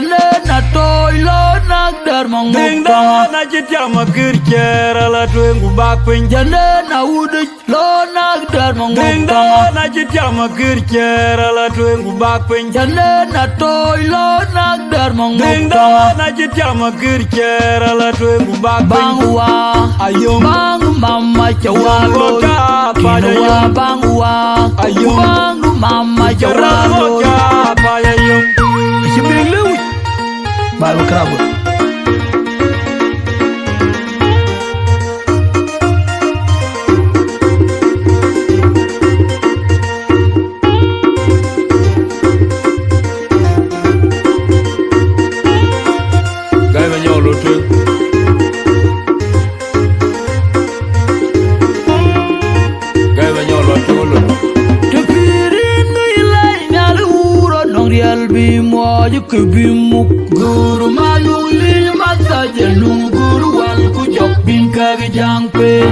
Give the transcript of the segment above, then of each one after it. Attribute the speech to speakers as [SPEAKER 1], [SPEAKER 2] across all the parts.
[SPEAKER 1] na toy lo na dar mong
[SPEAKER 2] ding da na chitya makir chera la twengu bakpin
[SPEAKER 1] na udik lo na dar mong
[SPEAKER 2] ding da na chitya makir chera la twengu bakpin
[SPEAKER 1] na toy lo na dar mong
[SPEAKER 2] ding da na chitya makir chera la twengu bakpin
[SPEAKER 1] bangwa
[SPEAKER 2] ayum
[SPEAKER 1] bang mama chawalo
[SPEAKER 2] Kinwa
[SPEAKER 1] bangwa
[SPEAKER 2] ayum
[SPEAKER 1] bang mama chawalo
[SPEAKER 2] ayum
[SPEAKER 1] Sibilu Baru kerabu
[SPEAKER 2] Gaya menyolo tu Gaya menyolo tu
[SPEAKER 1] Moja kebimuk guru malu lima saja lu guru wal ku jok bin kage jangpe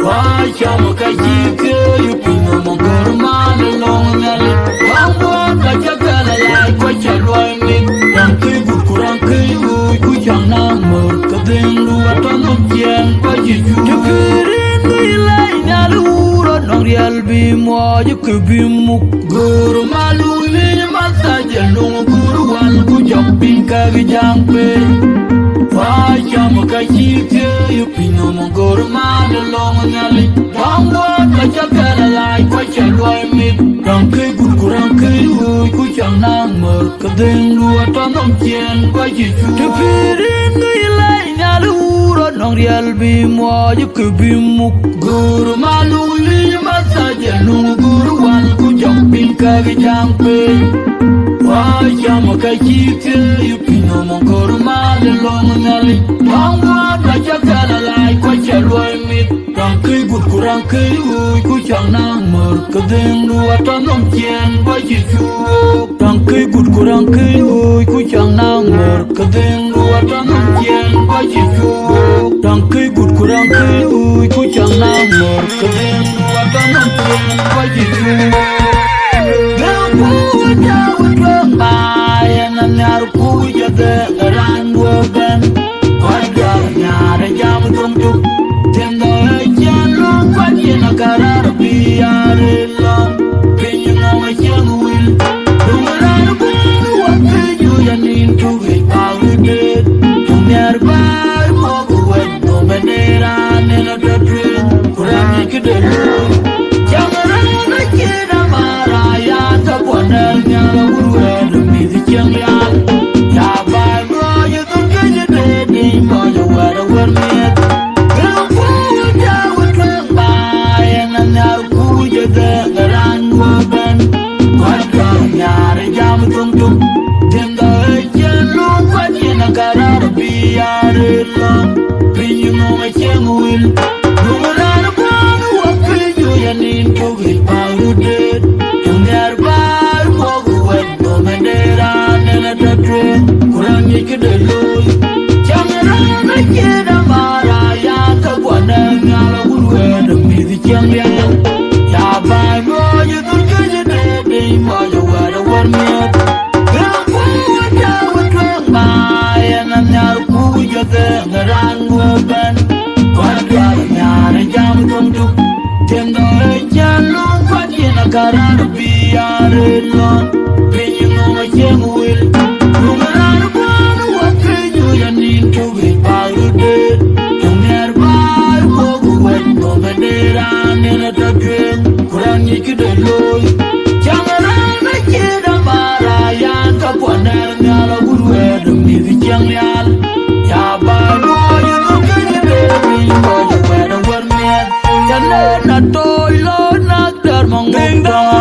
[SPEAKER 1] wah chama kaji ke yupino monguru malu long ngali wangwan kaja kala lai kwa chalwai min rangke kurang ke ku chang nang mor kadeng lu atono jeng kwa jiju tepirin nilai nyalu uro nong rial bi moja kebimuk guru malu lima saja lu guru wal ku jok bin kage jangpe wah chama kaji ke yupino monguru malu long ngali wangwan kaja kala lai kwa chalwai min rangke kurang ke ku chang nang mor kadeng lu atono jeng kwa jiju tepirin nilai nyalu uro nong rial bi moja kebimuk guru malu lima saja lu guru wal ku jok bin kage jangpe wah chama kaji ke yupino monguru malu long ngali wangwan kaja kala lai kwa chalwai min rangke kurang ke ku chang nang mor kadeng lu atono jeng kwa jiju rangke kurang ke ku chang nang mor kadeng lu atono jeng kwa jiju rangke kurang ke ku chang nang mor kadeng lu atono jeng kwa jiju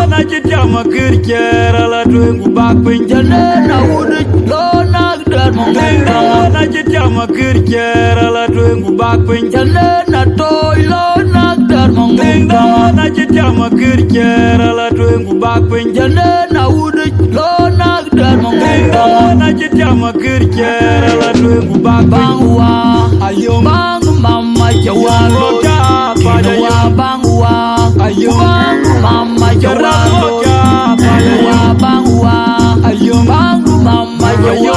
[SPEAKER 2] na chitya makir chera la twengu bakpin
[SPEAKER 1] na udik lo na dar mong
[SPEAKER 2] na chitya makir chera la twengu bakpin
[SPEAKER 1] na toy lo na dar mong
[SPEAKER 2] na chitya makir chera la twengu bakpin
[SPEAKER 1] na udik lo na dar mong
[SPEAKER 2] na chitya makir chera la twengu bakpin
[SPEAKER 1] bangwa
[SPEAKER 2] ayum
[SPEAKER 1] bang mama chawalo Kinwa bangwa
[SPEAKER 2] ayum
[SPEAKER 1] bang mama chawalo Kinwa bangwa
[SPEAKER 2] ayum
[SPEAKER 1] bang mama chawalo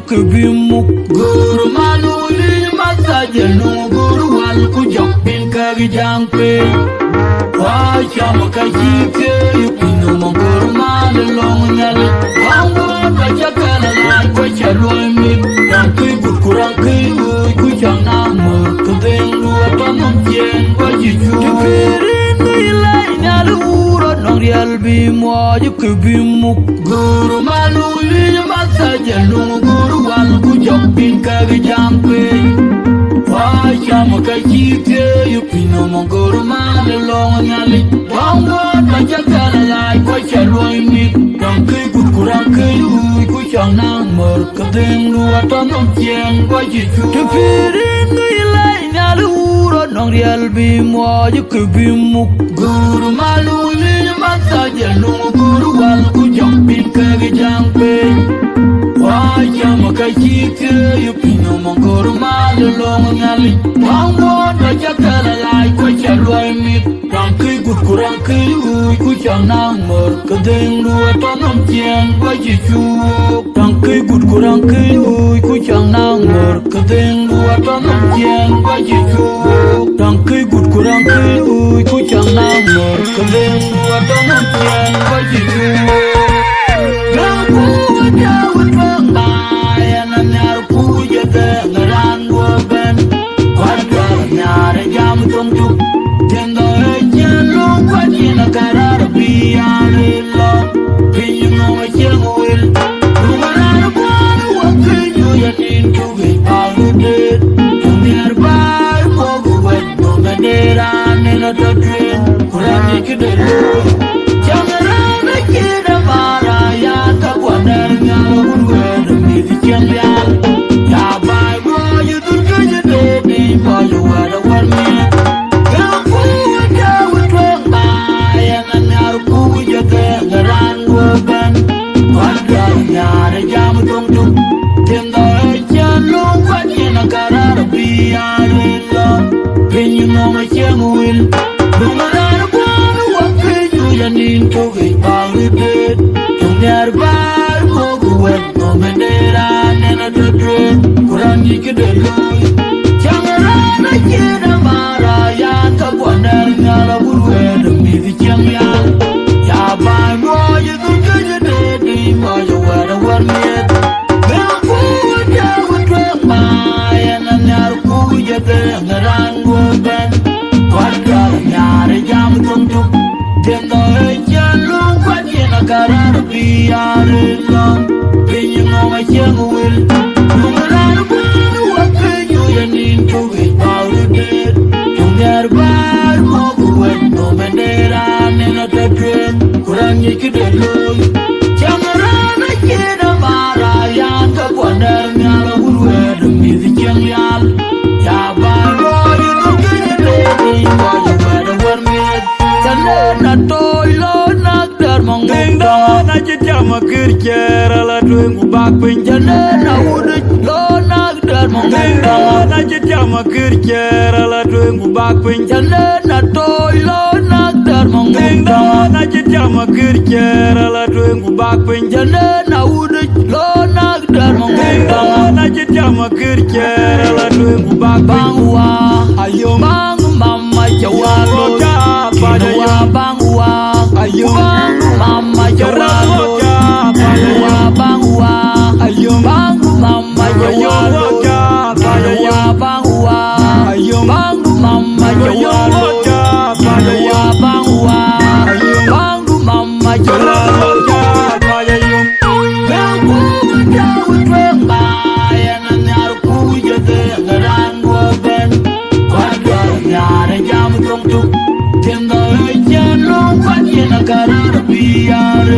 [SPEAKER 1] Kubimuk guru manuli masaje lu guru wal ku jok bin kagi jangpe wa chama kajike yupino monguru malong nyali wango ka chakala la ko chaloi mi dan ku kurang ku chana mo ku dengu atamam jen wa jitu pirin ilai nyalu uro nong rial bi mo kubimuk guru manuli masaje lu bin kagi jampe wa chama kajike yupino mongoro male long nyali wango ta chakala lai ko chaloi mi dang kai kurang kai ku chang nang mor kadeng lu atam jeng ko jitu te pirin ngai lai nyalu uro nong rial bi mo kubimuk guru malu ni masaje lu guru wal ku jok bin kagi jampe kajike yupino mongoro malong nyali wango ta chakala lai ko chaloi mi dang kai kurang kai ku chang nang mor kadeng lu atam jeng ko jitu dang kai kurang kai ku chang nang mor kadeng lu atam jeng ko jitu dang kai kurang kai ku chang nang mor kadeng lu atam jeng ko jitu
[SPEAKER 2] Makir kera la tuengu bak penjana
[SPEAKER 1] na udah lo nak dar mong
[SPEAKER 2] Tinga na chama kirchera la twengu bakpin
[SPEAKER 1] Jale na toy lo na dar mong
[SPEAKER 2] Tinga na chama kirchera la twengu bakpin
[SPEAKER 1] Jale na udik lo na dar mong
[SPEAKER 2] Tinga na chama kirchera la twengu bakpin
[SPEAKER 1] Bangwa
[SPEAKER 2] Ayom
[SPEAKER 1] bang mama jawalo
[SPEAKER 2] Padawa
[SPEAKER 1] bangwa
[SPEAKER 2] Ayom
[SPEAKER 1] bang mama jawalo bangwa
[SPEAKER 2] Ayom
[SPEAKER 1] bang mama jawalo Padawa bangwa
[SPEAKER 2] Ayom
[SPEAKER 1] bang mama jawalo Padawa bangwa bang mama jawalo Karena biar